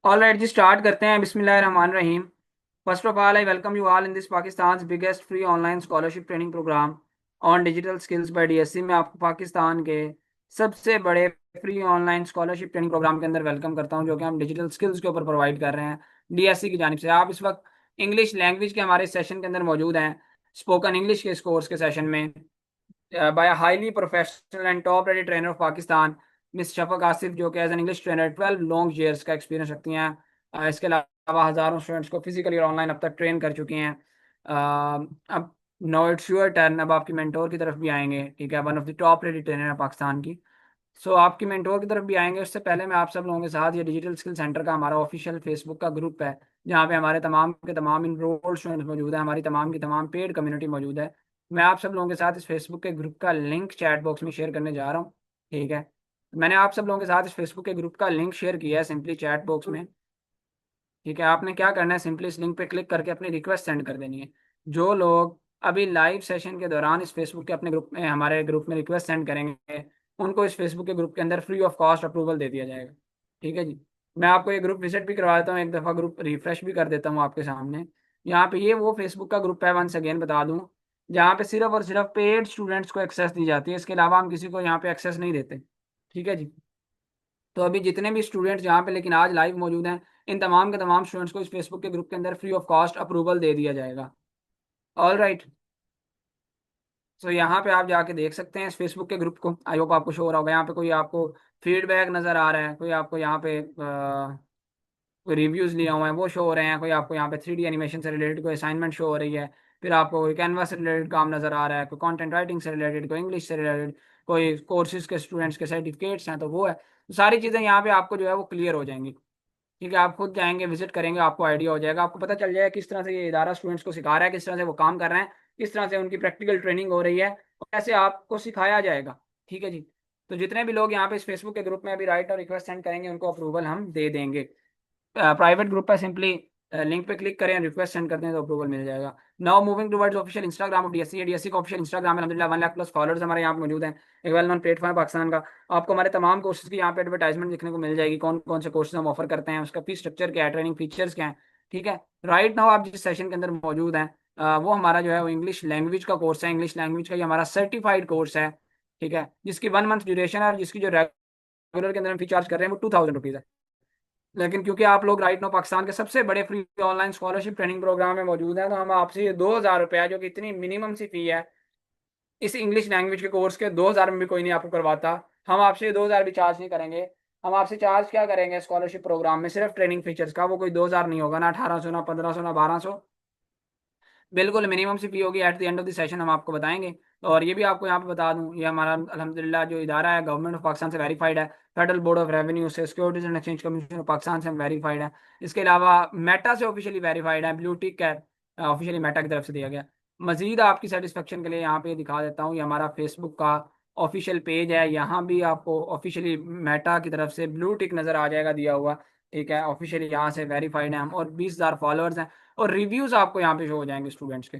All right जी, start करते हैं। बिस्मिल्लाहिर्रहमानिर्रहीम। First of all, I welcome you all in this Pakistan biggest free online scholarship training program on digital skills by DSC में आपको पाकिस्तान के सबसे बड़े free online scholarship training program के अंदर वेलकम करता हूं, जो कि हम डिजिटल स्किल्स के ऊपर प्रोवाइड कर रहे हैं डीएससी की जानिब से। आप इस वक्त इंग्लिश लैंग्वेज के हमारे सेशन के अंदर मौजूद हैं, स्पोकन इंग्लिश के इस कोर्स के सेशन में, by highly professional and top rated trainer of Pakistan miss Shafaq Asif, जो कि as an English trainer 12 long years का एक्सपीरियंस रखती हैं। इसके अलावा हज़ारों स्टूडेंट्स को फिजिकली और ऑनलाइन अब तक ट्रेन कर चुकी हैं। अब नो इट्स योर टर्न, अब आपकी मेंटोर की तरफ भी आएंगे। ठीक है, one of the top rated trainer है पाकिस्तान की। सो आपकी मेंटोर की तरफ भी आएंगे। उससे पहले मैं आप सब लोगों के साथ, ये डिजिटल स्किल सेंटर का हमारा ऑफिशियल फेसबुक का ग्रुप है, जहाँ पे हमारे तमाम के तमाम इनरोल्ड स्टूडेंट्स मौजूद है, हमारी तमाम की तमाम पेड कम्युनिटी मौजूद है। मैं आप सब लोगों के साथ इस फेसबुक के ग्रुप का लिंक चैट बॉक्स में शेयर करने जा रहा हूँ। ठीक है, मैंने आप सब लोगों के साथ इस फेसबुक के ग्रुप का लिंक शेयर किया है सिंपली चैट बॉक्स में। ठीक है, आपने क्या करना है, सिंपली इस लिंक पे क्लिक करके अपनी रिक्वेस्ट सेंड कर देनी है। जो लोग अभी लाइव सेशन के दौरान इस फेसबुक के अपने ग्रुप में, हमारे ग्रुप में रिक्वेस्ट सेंड करेंगे, उनको इस फेसबुक के ग्रुप के अंदर फ्री ऑफ कॉस्ट अप्रूवल दे दिया जाएगा। ठीक है जी। मैं आपको ये ग्रुप विजिट भी करवा देता हूँ, एक दफ़ा ग्रुप रिफ्रेश भी कर देता हूँ आपके सामने। यहाँ पे ये वो फेसबुक का ग्रुप है, वंस अगेन बता दूँ, जहाँ पे सिर्फ और सिर्फ पेड स्टूडेंट्स को एक्सेस दी जाती है। इसके अलावा हम किसी को यहाँ पे एक्सेस नहीं देते। ठीक है जी। तो अभी जितने भी स्टूडेंट्स यहाँ पे लेकिन आज लाइव मौजूद हैं, इन तमाम के तमाम स्टूडेंट्स को इस फेसबुक के ग्रुप के अंदर फ्री ऑफ कॉस्ट अप्रूवल दे दिया जाएगा। All right. सो यहाँ पे आप जाके देख सकते हैं इस फेसबुक के ग्रुप को। आई होप आपको शो हो रहा होगा। यहाँ पे कोई आपको फीडबैक नज़र आ रहा है, कोई आपको यहाँ पे कोई रिव्यूज़ लिए हुए हैं वो शो हो रहे हैं, कोई आपको यहाँ पे 3D एनिमेशन से रिलेटेड कोई असाइनमेंट शो हो रही है, फिर आपको कोई कैनवा से रिलेटेड काम नज़र आ रहा है, कोई कंटेंट राइटिंग से रिलेटेड, कोई इंग्लिश से रिलेटेड, कोई कोर्सेज के स्टूडेंट्स के सर्टिफिकेट्स हैं, तो वो है। तो सारी चीज़ें यहाँ पे आपको जो है वो क्लियर हो जाएंगी। ठीक है, आप खुद जाएंगे, विजिट करेंगे, आपको आइडिया हो जाएगा, आपको पता चल जाएगा किस तरह से ये इदारा स्टूडेंट्स को सिखा रहा है, किस तरह से वो काम कर रहे हैं, किस तरह से उनकी प्रैक्टिकल ट्रेनिंग हो रही है और कैसे आपको सिखाया जाएगा। ठीक है जी। तो जितने भी लोग यहाँ पे इस फेसबुक के ग्रुप में अभी राइट और रिक्वेस्ट सेंड करेंगे, उनको अप्रूवल हम दे देंगे। प्राइवेट ग्रुप है, सिंपली लिंक पे क्लिक करें, रिक्वेस्ट सेंड करते हैं तो अप्रूवल मिल जाएगा। Now moving towards official Instagram of DSC. DSC का ऑफिशियल इंस्टाग्राम है, अल्हम्दुलिल्लाह 1 लाख प्लस फॉलोअर्स हमारे यहाँ पे मौजूद हैं। एक वेल नोन प्लेटफॉर्म है पाकिस्तान का। आपको हमारे तमाम कोर्सेज की यहाँ पे एडवर्टाइजमेंट देखने को मिल जाएगी, कौन कौन से कोर्सेज हम ऑफर करते हैं, उसका फीस स्ट्रक्चर क्या है, ट्रेनिंग फीचर्स क्या है। ठीक है, राइट नाउ आप जिस सेशन के अंदर मौजूद हैं, वो हमारा जो है वो इंग्लिश लैंग्वेज का कोर्स है। इंग्लिश लैंग्वेज का ये हमारा सर्टिफाइड कोर्स है। ठीक है, जिसकी 1 मंथ ड्यूरेशन है और जिसकी जो रेगुलर के अंदर हम फी चार्ज कर रहे हैं वो 2000 रुपीज़ है। लेकिन क्योंकि आप लोग राइट नो पाकिस्तान के सबसे बड़े free online scholarship training program में मौजूद हैं, तो हम आपसे ये 2000 रुपया, जो कि इतनी मिनिमम सी फी है इस इंग्लिश लैंग्वेज के कोर्स के, 2000 में भी कोई नहीं आपको करवाता। हम आपसे ये 2000 भी चार्ज नहीं करेंगे। हम आपसे चार्ज क्या करेंगे स्कॉलरशिप प्रोग्राम में, सिर्फ ट्रेनिंग फीचर्स का। वो कोई 2000 नहीं होगा, ना 1800, ना 1500, ना 1200। बिल्कुल मिनिमम सी फी होगी। At the end of the session हम आपको बताएंगे। और ये भी आपको यहाँ पे बता दूं, ये हमारा अल्हम्दुलिल्लाह जो इदारा है, गवर्नमेंट ऑफ पाकिस्तान से वेरीफाइड है। फेडरल बोर्ड ऑफ रेवेन्यू से, securities and exchange commission of Pakistan से हम वेरीफाइड है। इसके अलावा मेटा से ऑफिशियली वेरीफाइड है, ब्लू टिक है, ऑफिशियली मेटा की तरफ से दिया गया। मजीद आपकी सेटिस्फेक्शन के लिए यहाँ पे दिखा देता हूँ, ये हमारा फेसबुक का ऑफिशियल पेज है। यहाँ भी आपको ऑफिशियली मेटा की तरफ से ब्लू टिक नज़र आ जाएगा दिया हुआ। ठीक है, ऑफिशियली यहाँ से वेरीफाइड है हम, और 20,000 फॉलोअर्स हैं। और रिव्यूज़ आपको यहाँ पे शो हो जाएंगे स्टूडेंट्स के।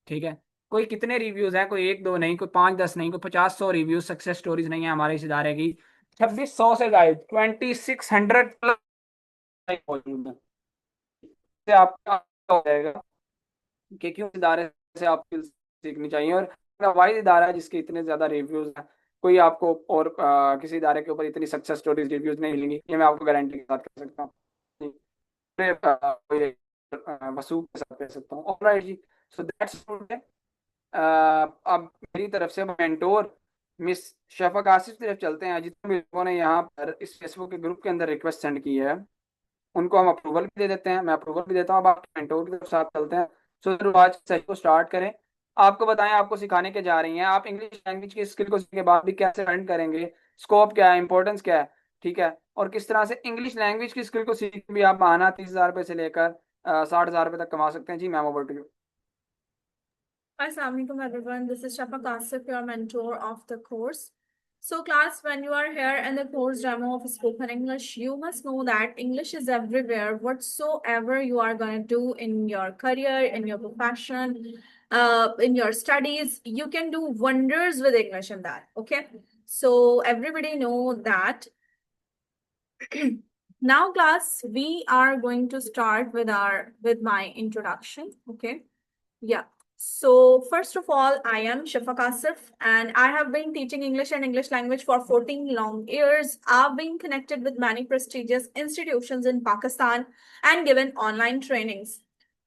ठीक है, कोई कितने रिव्यूज हैं, कोई एक दो नहीं, कोई 5-10 नहीं, कोई 50-100 रिव्यूज, सक्सेस स्टोरीज नहीं है हमारे इस इदारे की। 2600 से गाइड 2600 प्लस मौजूद है। इससे आपका हो जाएगा कि क्यों इस इदारे से आप skills सीखनी चाहिए। और वाइड इदारा है जिसके इतने ज्यादा रिव्यूज हैं। कोई आपको और किसी इदारे के ऊपर इतनी सक्सेस स्टोरीज रिव्यूज नहीं मिलेंगी, ये मैं आपको गारंटी के साथ कर सकता हूँ। वसूख के साथ कह सकता हूँ। Alright ji. सो दैट्स अब मेरी तरफ से मेंटोर मिस शफक आसिफ की तरफ चलते हैं। जितने भी लोगों ने यहाँ पर इस फेसबुक के ग्रुप के अंदर रिक्वेस्ट सेंड की है, उनको हम अप्रूवल भी दे देते हैं, मैं अप्रूवल भी देता हूँ। अब आप मेंटोर की तरफ साथ चलते हैं। सो आज सही को स्टार्ट करें। आपको बताएं, आपको सिखाने के जा रही हैं, आप इंग्लिश लैंग्वेज की स्किल को सीखने के बाद भी कैसे अर्न करेंगे, स्कोप क्या है, इंपॉर्टेंस क्या है। ठीक है, और किस तरह से इंग्लिश लैंग्वेज की स्किल को सीख भी आप माहाना 30,000 रुपये से लेकर 60,000 रुपये तक कमा सकते हैं। जी ma'am, over to you. Assalamu alaikum everyone. This is Shafaq Asif, your mentor of the course. So, class, when you are here in the course demo of spoken English, you must know that English is everywhere. Whatsoever you are going to do in your career, in your profession, in your studies, you can do wonders with English in that. Okay. So, everybody know that Now, class, we are going to start with my introduction. Okay. Yeah. So first of all, I am Shafaq Asif, and I have been teaching English and English language for 14 long years. I've been connected with many prestigious institutions in Pakistan and given online trainings.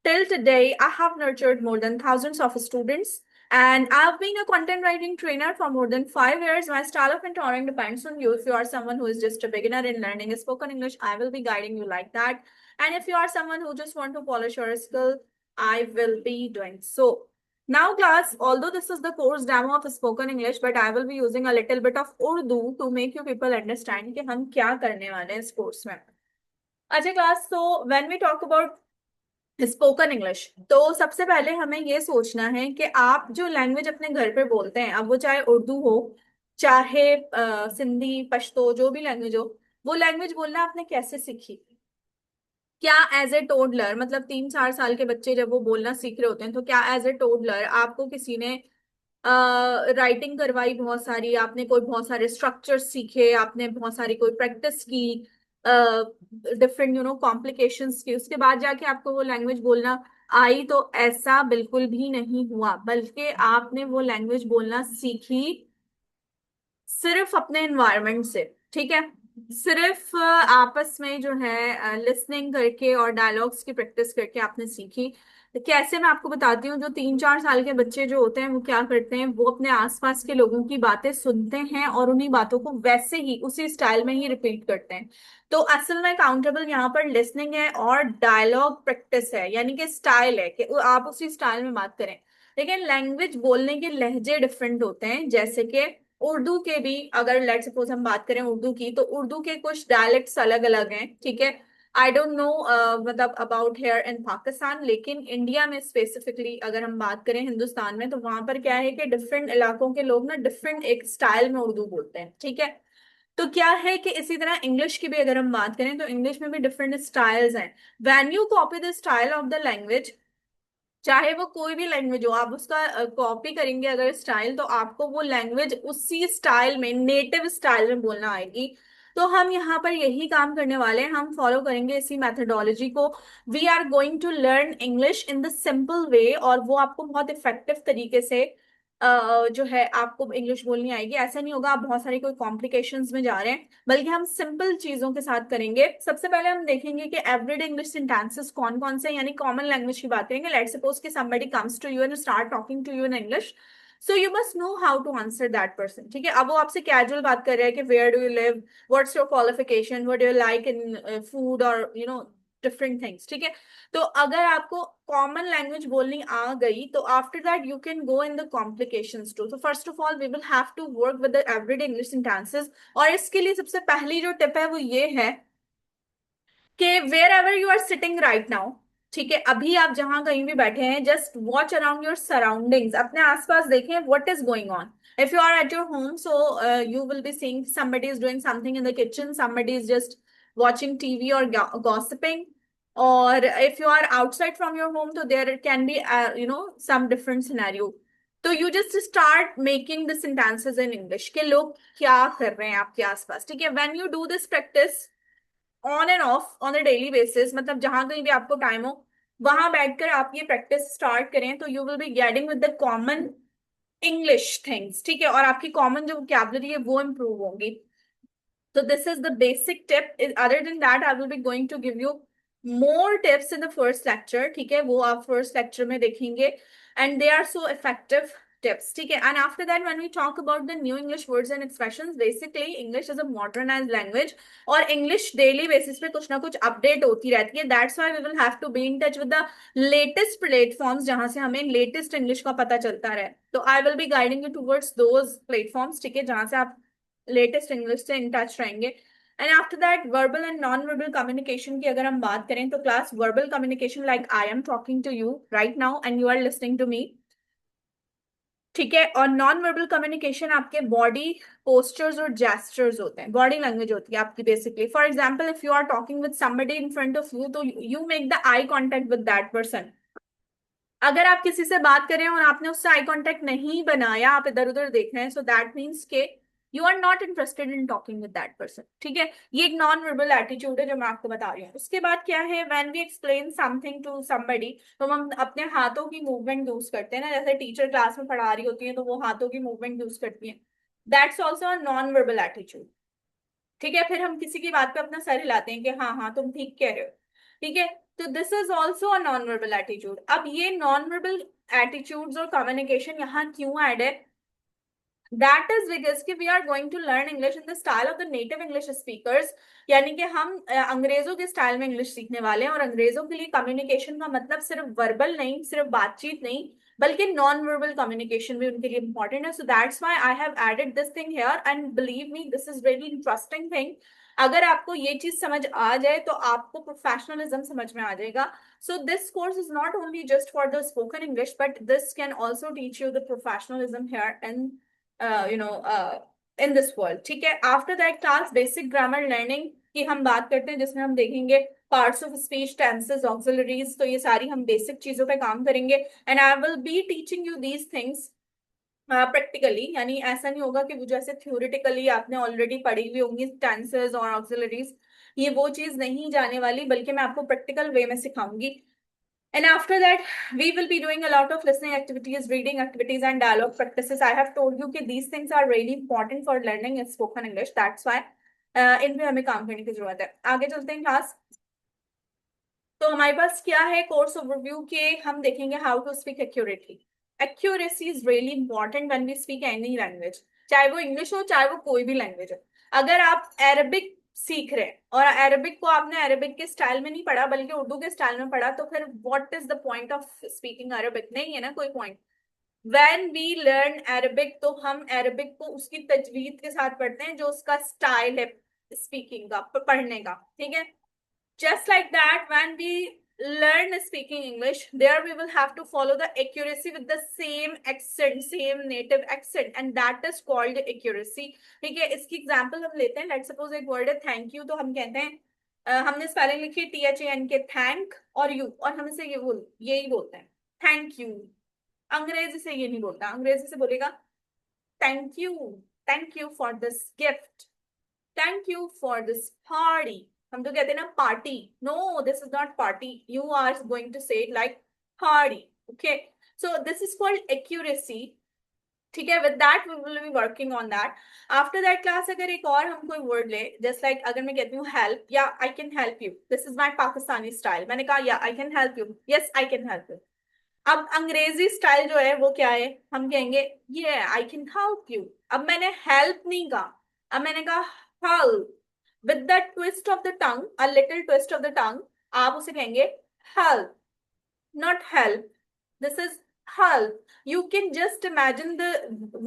Till today, I have nurtured more than thousands of students, and I've been a content writing trainer for more than 5 years. My style of mentoring depends on you. If you are someone who is just a beginner in learning spoken English, I will be guiding you like that. And if you are someone who just want to polish your skill, I will be doing so. Now, class, although this is the course demo of spoken English, but I will be using a little bit of Urdu to make you people understand कि हम क्या करने वाले हैं इस course में. अच्छा class, so when we talk about spoken English, तो सबसे पहले हमें ये सोचना है कि आप जो लैंग्वेज अपने घर पे बोलते हैं, अब वो चाहे उर्दू हो, चाहे सिंधी, पश्तो, जो भी लैंग्वेज हो, वो लैंग्वेज बोलना आपने कैसे सीखी. क्या एज ए टोडलर, मतलब 3-4 साल के बच्चे जब वो बोलना सीख रहे होते हैं, तो क्या एज ए टोडलर आपको किसी ने राइटिंग करवाई बहुत सारी, आपने कोई बहुत सारे स्ट्रक्चर सीखे, आपने बहुत सारी कोई प्रैक्टिस की, डिफरेंट कॉम्प्लिकेशंस की, उसके बाद जाके आपको वो लैंग्वेज बोलना आई. तो ऐसा बिल्कुल भी नहीं हुआ, बल्कि आपने वो लैंग्वेज बोलना सीखी सिर्फ अपने एनवायरनमेंट से. ठीक है. सिर्फ आपस में जो है लिसनिंग करके और डायलॉग्स की प्रैक्टिस करके आपने सीखी. तो कैसे, मैं आपको बताती हूँ. जो 3-4 साल के बच्चे जो होते हैं वो क्या करते हैं, वो अपने आसपास के लोगों की बातें सुनते हैं और उन्हीं बातों को वैसे ही उसी स्टाइल में ही रिपीट करते हैं. तो असल में काउंटेबल यहाँ पर लिसनिंग है और डायलॉग प्रैक्टिस है, यानी कि स्टाइल है कि आप उसी स्टाइल में बात करें. लेकिन लैंग्वेज बोलने के लहजे डिफरेंट होते हैं. जैसे कि उर्दू के भी, अगर लेट सपोज हम बात करें उर्दू की, तो उर्दू के कुछ डायलेक्ट्स अलग अलग हैं. ठीक है. आई डोंट नो मतलब अबाउट हेयर इन पाकिस्तान, लेकिन इंडिया में स्पेसिफिकली अगर हम बात करें हिंदुस्तान में, तो वहां पर क्या है कि डिफरेंट इलाकों के लोग ना डिफरेंट एक स्टाइल में उर्दू बोलते हैं. ठीक है. तो क्या है कि इसी तरह इंग्लिश की भी अगर हम बात करें, तो इंग्लिश में भी डिफरेंट स्टाइल्स हैं. When you copy the style of the language, चाहे वो कोई भी लैंग्वेज हो, आप उसका कॉपी करेंगे अगर स्टाइल, तो आपको वो लैंग्वेज उसी स्टाइल में, नेटिव स्टाइल में बोलना आएगी. तो हम यहाँ पर यही काम करने वाले हैं, हम फॉलो करेंगे इसी मेथडोलॉजी को. We are going to learn English in the simple way, और वो आपको बहुत इफेक्टिव तरीके से जो है आपको इंग्लिश बोलनी आएगी. ऐसा नहीं होगा आप बहुत सारी कोई कॉम्प्लिकेशंस में जा रहे हैं, बल्कि हम सिंपल चीजों के साथ करेंगे. सबसे पहले हम देखेंगे कि एवरीडे इंग्लिश सेंटेंसेस कौन कौन से, यानी कॉमन लैंग्वेज की बात करेंगे. लेट्स सपोज कि somebody comes to you and start talking to you in English, so you must know how to answer that person. ठीक है. अब वो आपसे कैजुअल बात कर रहा है कि where do you live, what's your qualification, what do you like in food, और डिफरेंट थिंग्स. ठीक है. तो अगर आपको कॉमन लैंग्वेज बोलनी आ गई, तो after that you can go in the complications too. तो first of all we will have to work with the everyday English sentences, और इसके लिए सबसे पहली जो टिप है वो ये है कि wherever you are sitting right now, ठीक है, अभी आप जहां कहीं भी बैठे हैं, just watch around your surroundings, अपने आसपास देखें what is going on. If you are at your home, so you will be seeing somebody is doing something in the kitchen, somebody is just watching TV or gossiping. Or if you are outside from your home, so there can be some different scenario. तो you just start making the sentences in English कि लोग क्या कर रहे हैं आपके आसपास. ठीक है. When you do this practice on end of on a daily basis, मतलब जहां कहीं भी आपको टाइम हो वहां बैठकर आप ये प्रैक्टिस स्टार्ट करें, तो you will be getting with the common English things. ठीक है. और आपकी कॉमन जो वोकैबुलरी है वो इम्प्रूव होगी. तो this is the basic tip. Other than that I will be going to give you more tips in the first lecture. ठीक है. वो आप फर्स्ट लेक्चर में देखेंगे, and they are so effective tips. ठीक है. And after that, when we talk about the new English words and expressions, basically English is a modernized language, और English daily basis पे कुछ ना कुछ अपडेट होती रहती है. That's why we will have to be in touch with the latest platforms जहां से हमें latest English का पता चलता रहे. तो I will be guiding you towards those platforms. ठीक है. जहां से आप latest English से in touch रहेंगे. And after that verbal and non verbal communication की अगर हम बात करें, तो class verbal communication like I am talking to you right now and you are listening to me. ठीक है. और नॉन वर्बल कम्युनिकेशन आपके बॉडी पोस्चर्स और जेस्चर्स होते हैं, बॉडी लैंग्वेज होती है आपकी basically. For example, if you are talking with somebody in front of you, तो you make the eye contact with that person. अगर आप किसी से बात कर रहे हैं और आपने उससे आई कांटेक्ट नहीं बनाया, आप इधर उधर देख रहे हैं, सो दैट मीन्स के you are not interested in talking with that person, ठीक है। ये एक नॉन वर्बल एटीट्यूड है जो मैं आपको बता रही हूँ। उसके बाद क्या है, when we explain something to somebody, तो हम अपने हाथों की मूवमेंट यूज करते हैं ना, जैसे टीचर क्लास में पढ़ा रही होती है तो वो हाथों की मूवमेंट यूज करती है। That's also a non verbal attitude, ठीक है। फिर हम किसी की बात पे अपना सर हिलाते हैं कि हाँ हाँ तुम ठीक कह रहे हो, ठीक है। तो this is also a non verbal attitude. अब ये नॉन वर्बल एटीट्यूड्स और कम्युनिकेशन यहाँ क्यों ऐड है, दैट इज बिकॉज कि we are going to learn English in the style of the native English speakers, यानी कि हम अंग्रेजों के स्टाइल में इंग्लिश सीखने वाले हैं। और अंग्रेजों के लिए कम्युनिकेशन का मतलब सिर्फ वर्बल नहीं, सिर्फ बातचीत नहीं, बल्कि नॉन वर्बल कम्युनिकेशन भी उनके लिए इंपॉर्टेंट है। So that's why I have added this thing here, and believe me this is very interesting thing. अगर आपको ये चीज समझ आ जाए तो आपको प्रोफेशनलिज्म समझ में आ जाएगा। So this course is not only just for the spoken English, but this can also teach you the professionalism here in in this world, ठीक है। After that class basic grammar learning की हम बात करते हैं, जिसमें हम देखेंगे parts of speech, tenses, auxiliaries, तो ये सारी हम बेसिक चीजों पे काम करेंगे। And I will be teaching you these things practically, यानी ऐसा नहीं होगा कि वो जैसे थ्योरेटिकली आपने ऑलरेडी पढ़ी हुई होंगी टेंसेस और ऑक्सिलरीज, ये वो चीज नहीं जाने वाली, बल्कि मैं आपको प्रैक्टिकल वे में सिखाऊंगी। And after that, we will be doing a lot of listening activities, reading activities, and dialogue practices. I have told you that these things are really important for learning spoken English. That's why इन पे हमें काम करने की जरूरत है। आगे चलते हैं क्लास। तो हमारे पास क्या है, कोर्स ओवरव्यू के हम देखेंगे how to speak accurately. Accuracy is really important when we speak any language, चाहे वो इंग्लिश हो चाहे वो कोई भी लैंग्वेज हो। अगर आप अरबिक सीख रहे हैं और अरबिक को आपने अरबिक के स्टाइल में नहीं पढ़ा बल्कि उर्दू के स्टाइल में पढ़ा, तो फिर what is the point of speaking Arabic, नहीं है ना कोई point. When we learn Arabic तो हम अरबिक को उसकी तजवीद के साथ पढ़ते हैं जो उसका स्टाइल है स्पीकिंग का, पढ़ने का, ठीक है। Just like that, when we learn speaking English, there we will have to follow the accuracy with the same accent, same native accent, and that is called accuracy. ठीक है, इसकी एग्जांपल हम लेते हैं। लेट्स सपोज एक word है thank you, तो हम कहते हैं हमने स्पेलिंग लिखी THAN के थैंक और यू, और हम इसे यही बोलते हैं थैंक यू। अंग्रेजी से ये नहीं बोलता, अंग्रेजी से बोलेगा thank you, thank you for this gift, thank you for this party. हम तो कहते हैं ना party, no this is not party, you are going to say it like party, okay. So this is called accuracy, ठीक है। With that we will be working on that. After that class अगर एक और हम कोई word ले, just like अगर मैं कहती हूँ हेल्प या I can help you, this is my Pakistani style, मैंने कहा या I can help you, yes I can help you. अब अंग्रेजी स्टाइल जो है वो क्या है, हम कहेंगे ये आई कैन हेल्प यू। अब मैंने हेल्प नहीं कहा, अब मैंने कहा help, with the twist of the tongue, a little twist of the tongue, आप उसे कहेंगे help, not help. This is help. You can just imagine the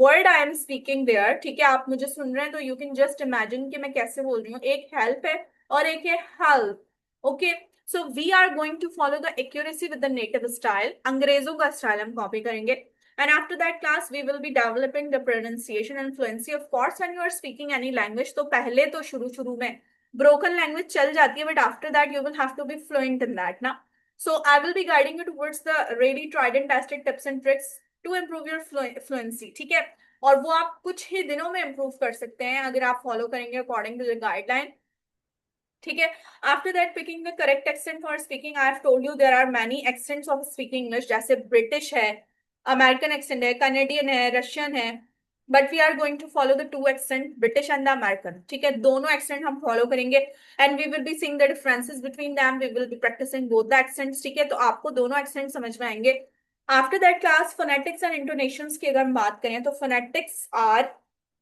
word I am speaking there, ठीक है। आप मुझे सुन रहे हैं तो you can just imagine कि मैं कैसे बोल रही हूँ। एक help है और एक है help, okay. So we are going to follow the accuracy with the native style. अंग्रेजों का स्टाइल हम कॉपी करेंगे। And after that class, we will be developing the pronunciation and fluency. Of course, when you are speaking any language, तो पहले तो शुरू में broken language चल जाती है, but after that you will have to be fluent in that ना। So I will be guiding you towards the really tried and tested tips and tricks to improve your fluency, ठीक है। और वो आप कुछ ही दिनों में improve कर सकते हैं अगर आप follow करेंगे according to the guideline, ठीक है। After that picking the correct accent for speaking, I have told you there are many accents of speaking English, जैसे ब्रिटिश है, अमेरिकन एक्सेंट है, कनेडियन है, रशियन है, but we are going to follow the two accent, British and the American, ठीक है। दोनों accent हम follow करेंगे and we will be seeing the differences between them, we will be practicing both the accents, ठीक है। तो आपको दोनों एक्सेंट समझ में आएंगे। After that class phonetics and intonations की अगर हम बात करें तो phonetics are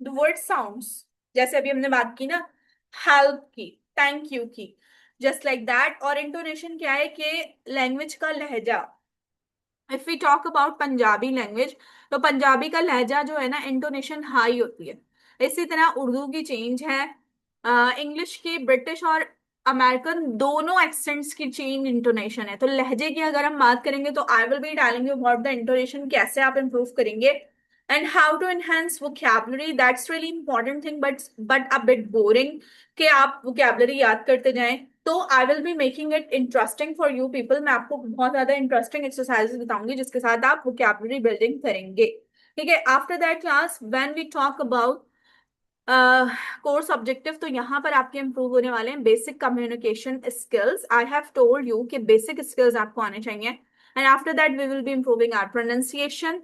the word sounds, जैसे अभी हमने बात की ना हेल्प की, थैंक यू की, जस्ट लाइक दैट। और इंटोनेशन क्या है कि लैंग्वेज का लहजा। If we talk about Punjabi language, तो पंजाबी का लहजा जो है ना इंटोनेशन हाई होती है। इसी तरह उर्दू की चेंज है, इंग्लिश की, ब्रिटिश और अमेरिकन दोनों एक्सेंट्स की चेंज इंटोनेशन है। तो लहजे की अगर हम बात करेंगे तो I will be telling you about the intonation, कैसे आप इंप्रूव करेंगे and how to enhance vocabulary. That's really important thing, but a bit boring कि आप वोकैबुलरी याद करते जाएं। तो I will be making it interesting for you people. मैं आपको बहुत ज्यादा इंटरेस्टिंग एक्सरसाइजेस बताऊंगी जिसके साथ आप वोकैबुलरी बिल्डिंग करेंगे, ठीक है। After that class when we talk about course objective तो यहाँ पर आपके इंप्रूव होने वाले हैं basic communication skills. I have told you कि बेसिक स्किल्स आपको आने चाहिए, and after that we will be improving our pronunciation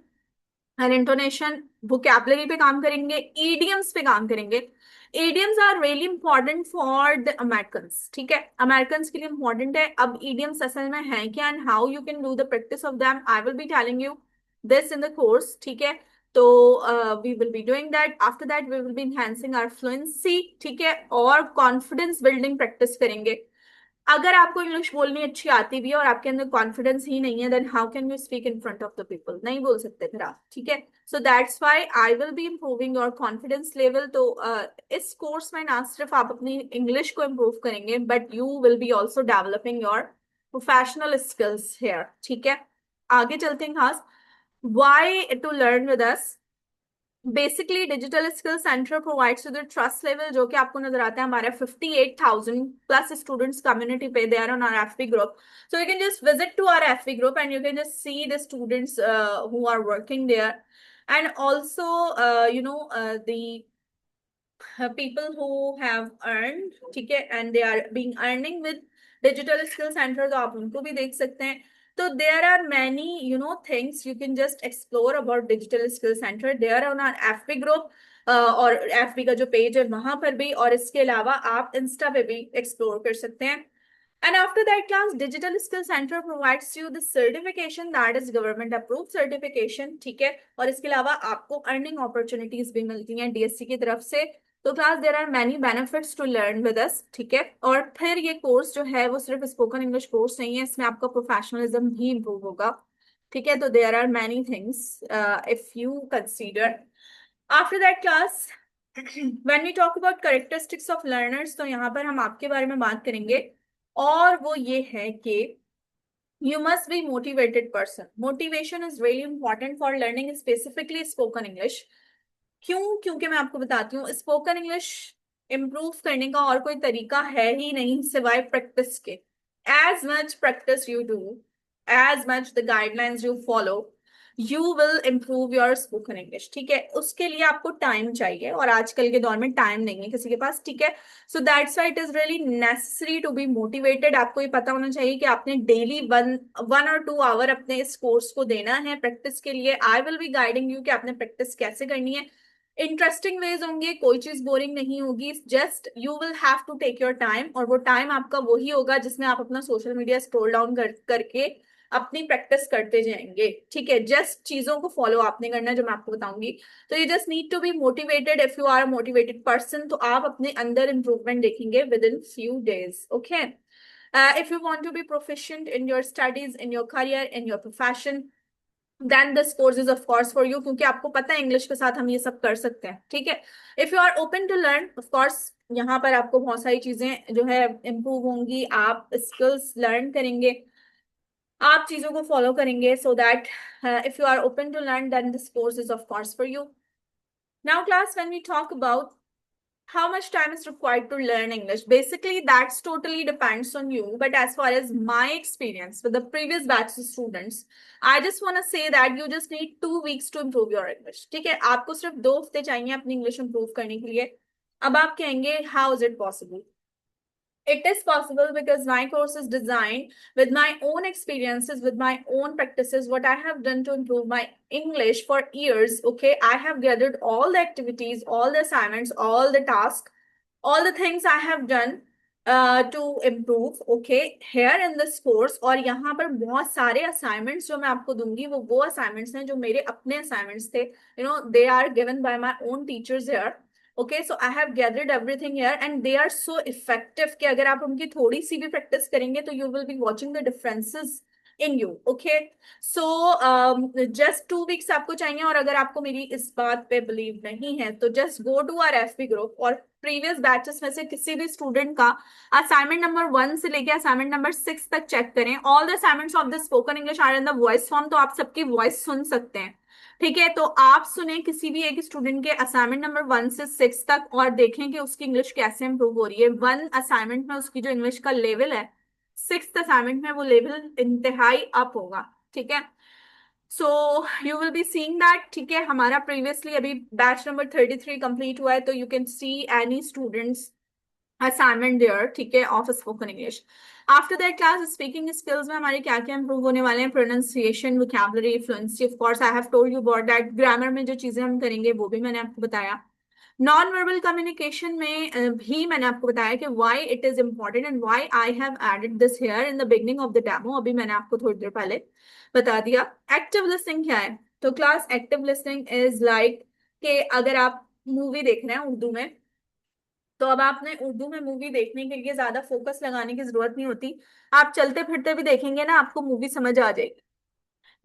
and intonation. Vocabulary पे काम करेंगे, ईडियम्स पे काम करेंगे। Idioms are really important for the Americans, ठीक है, अमेरिकन्स के लिए इंपॉर्टेंट है। अब ईडियम्स असल में है क्या and how you can do the practice of them, I will be telling you this in the course, ठीक है। तो we will be doing that, after that we will be enhancing our fluency, ठीक है, और confidence building practice करेंगे। अगर आपको English बोलनी अच्छी आती भी है और आपके अंदर कॉन्फिडेंस ही नहीं है, then how can you speak in front of the people, नहीं बोल सकते फिर आप, ठीक है। So that's why I will be improving your confidence level. तो इस कोर्स में ना सिर्फ आप अपनी इंग्लिश को इम्प्रूव करेंगे, but you will be also developing your professional skills here, ठीक है। आगे चलते हैं खास, why to learn with us. Basically digital skill centre provides with trust level, जो कि आपको नजर आता है हमारे 58,000 प्लस स्टूडेंट्स कम्युनिटी पे, they are on our FB group. So you can just visit to our FB group and you can just see the students who are working there, and also the people who have earned, ठीक है, and they are being earning with digital skill center, तो आप उनको भी देख सकते हैं। तो there are many things you can just explore about digital skill center, they are on our FB group, और FB का जो पेज है वहां पर भी, और इसके अलावा आप इंस्टा पे भी एक्सप्लोर कर सकते हैं। And after that class, Digital Skill Center provides you the certification that is government approved certification, ठीक है, और इसके अलावा आपको अर्निंग अपॉर्चुनिटीज भी मिलती हैं डीएससी की तरफ से। तो class there are many benefits to learn with us, ठीक है। और फिर ये कोर्स जो है वो सिर्फ स्पोकन इंग्लिश कोर्स नहीं है, इसमें आपका प्रोफेशनलिज्म भी इम्प्रूव होगा, ठीक है। तो there are many things if you consider. After that class, when we talk about characteristics of learners, तो यहाँ पर हम आपके बारे में बात करेंगे, और वो ये है कि you must be motivated person. Motivation is really important for learning specifically spoken English. क्यों? क्योंकि मैं आपको बताती हूँ, स्पोकन इंग्लिश इम्प्रूव करने का और कोई तरीका है ही नहीं सिवाय प्रैक्टिस के। As much practice you do, as much the guidelines you follow, you will improve your spoken English, ठीक है। उसके लिए आपको टाइम चाहिए, और आजकल के दौर में टाइम नहीं है किसी के पास, ठीक है। So that's why it is really necessary to be motivated. आपको ये पता होना चाहिए कि आपने डेली वन वन और 2 आवर अपने इस कोर्स को देना है प्रैक्टिस के लिए। आई विल बी गाइडिंग यू कि आपने प्रैक्टिस कैसे करनी है। इंटरेस्टिंग वेज होंगे, कोई चीज बोरिंग नहीं होगी, just you will have to take your time, और वो टाइम आपका वही होगा जिसमें आप अपना सोशल मीडिया स्क्रॉल डाउन करके अपनी प्रैक्टिस करते जाएंगे, ठीक है। जस्ट चीजों को फॉलो आपने करना है जो मैं आपको बताऊंगी। तो you just need to be motivated. If you are a motivated person, तो आप अपने अंदर इंप्रूवमेंट देखेंगे within few days, okay. If you want to be proficient in your studies, in your career, in your profession, then this course is of course for you, क्योंकि आपको पता है English के साथ हम ये सब कर सकते हैं, ठीक है। If you are open to learn, of course यहाँ पर आपको बहुत सारी चीजें जो है इम्प्रूव होंगी, आप स्किल्स लर्न करेंगे, आप चीजों को फॉलो करेंगे, so that if you are open to learn, then this course is of course for you. Now class, when we talk about how much time is required to learn English, basically that's totally depends on you, but as far as my experience with the previous batch of students, I just want to say that you just need 2 weeks to improve your English, ठीक है। आपको सिर्फ 2 हफ्ते चाहिए अपनी English improve करने के लिए। अब आप कहेंगे how is it possible? It is possible because my course is designed with my own experiences, with my own practices, what I have done to improve my English for years. Okay, I have gathered all the activities, all the assignments, all the tasks, all the things I have done to improve. Okay, here in this course, और यहाँ पर बहुत सारे assignments जो मैं आपको दूंगी वो assignments हैं जो मेरे अपने assignments थे. You know, they are given by my own teachers here. Okay, so I have gathered everything here and they are so effective कि अगर आप उनकी थोड़ी सी भी प्रैक्टिस करेंगे तो you will be watching the differences in you. Okay, so just 2 weeks आपको चाहिए, और अगर आपको मेरी इस बात पे बिलीव नहीं है तो just go to our FB group और प्रीवियस बैचेस में से किसी भी स्टूडेंट का असाइनमेंट नंबर 1 से लेके असाइनमेंट नंबर 6 तक चेक करें। All the assignments of the spoken English are in the voice form, तो आप सबकी वॉइस सुन सकते हैं, ठीक है। तो आप सुने किसी भी एक स्टूडेंट के असाइनमेंट नंबर 1 से 6 तक और देखें कि उसकी इंग्लिश कैसे इंप्रूव हो रही है। 1 असाइनमेंट में उसकी जो इंग्लिश का लेवल है, 6th असाइनमेंट में वो लेवल इंतहाई अप होगा, ठीक है। सो you will be seeing that, ठीक है। हमारा प्रीवियसली अभी बैच नंबर 33 कंप्लीट हुआ है, तो you can see any students assignment there, ठीक है, of spoken English. After that class, speaking skills में हमारे क्या क्या इंप्रूव होने वाले हैं? Pronunciation, vocabulary, fluency, of course I have told you about that. Grammar में जो चीजें हम करेंगे वो भी मैंने आपको बताया। नॉन वर्बल कम्युनिकेशन में भी मैंने आपको बताया कि why it is important and why I have added this here in the beginning of the demo. अभी मैंने आपको थोड़ी देर पहले बता दिया। एक्टिव लिसनिंग क्या है? तो class, active listening is like कि अगर आप मूवी देख रहे हैं उर्दू में, तो अब आपने उर्दू में मूवी देखने के लिए ज्यादा फोकस लगाने की जरूरत नहीं होती। आप चलते फिरते भी देखेंगे ना, आपको मूवी समझ आ जाएगी।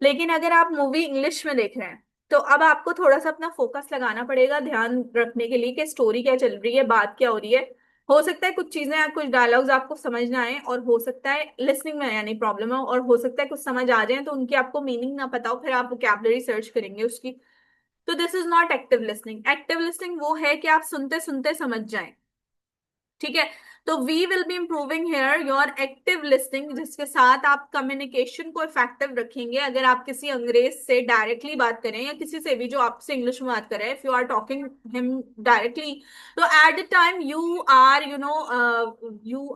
लेकिन अगर आप मूवी इंग्लिश में देख रहे हैं, तो अब आपको थोड़ा सा अपना फोकस लगाना पड़ेगा, ध्यान रखने के लिए कि स्टोरी क्या चल रही है, बात क्या हो रही है। हो सकता है कुछ चीजें, कुछ डायलॉग्स आपको समझ ना आए, और हो सकता है लिसनिंग में यानी प्रॉब्लम हो, और हो सकता है कुछ समझ आ जाए तो उनकी आपको मीनिंग ना पता हो, फिर आप वोकैबुलरी सर्च करेंगे उसकी। तो this is not active listening. Active listening वो है कि आप सुनते सुनते समझ जाएं, ठीक है। तो we will be improving here your active listening, जिसके साथ आप कम्युनिकेशन को इफेक्टिव रखेंगे। अगर आप किसी अंग्रेज से डायरेक्टली बात करें, या किसी से भी जो आपसे इंग्लिश में बात करे, if you are talking him directly, तो at the time you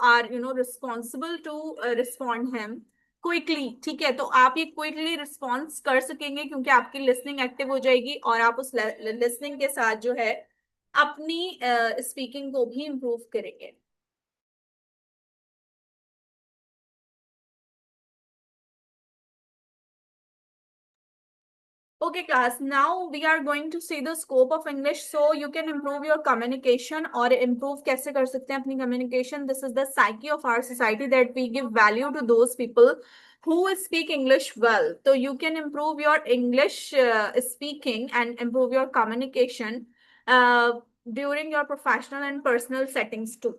are responsible to respond him quickly, ठीक है। तो आप ये क्विकली रिस्पॉन्स कर सकेंगे क्योंकि आपकी लिसनिंग एक्टिव हो जाएगी, और आप उस लिसनिंग के साथ जो है अपनी स्पीकिंग को भी इम्प्रूव करेंगे। Okay, class. Now we are going to see the scope of English, so you can improve your communication, और improve कैसे कर सकते हैं अपनी communication? This is the psyche of our society that we give value to those people who speak English well. So you can improve your English speaking and improve your communication uh, during your professional and personal settings too.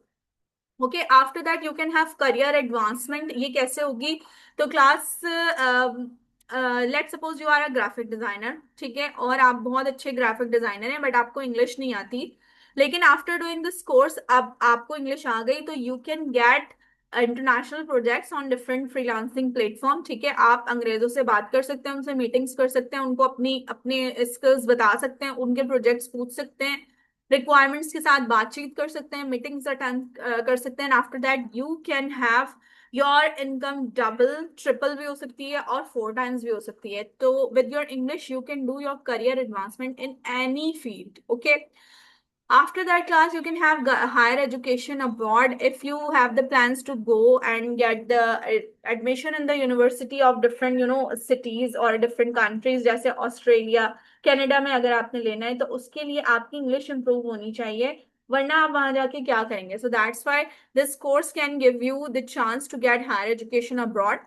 Okay, after that you can have career advancement. ये कैसे होगी? तो class, let suppose you are a graphic designer, ठीक है, और आप बहुत अच्छे ग्राफिक डिजाइनर हैं, बट आपको इंग्लिश नहीं आती। लेकिन आफ्टर डूइंग दिस कोर्स, अब आपको इंग्लिश आ गई, तो you can get international projects on different freelancing platform, ठीक है। आप अंग्रेजों से बात कर सकते हैं, उनसे मीटिंग्स कर सकते हैं, उनको अपनी अपने स्किल्स बता सकते हैं, उनके प्रोजेक्ट्स पूछ सकते हैं, रिक्वायरमेंट्स के साथ बातचीत कर सकते हैं, मीटिंग्स अटेंड कर सकते हैं। After that you can have your income double, triple भी हो सकती है, और 4 टाइम्स भी हो सकती है। तो with your English you can do your career advancement in any field, okay. After that class, you can have higher education abroad if you have the plans to go and get the admission in the university of different, cities or different countries, जैसे Australia, Canada में अगर आपने लेना है, तो उसके लिए आपकी इंग्लिश इंप्रूव होनी चाहिए, वरना आप वहां जाके क्या करेंगे? So that's why this course can give you the chance to get higher education abroad.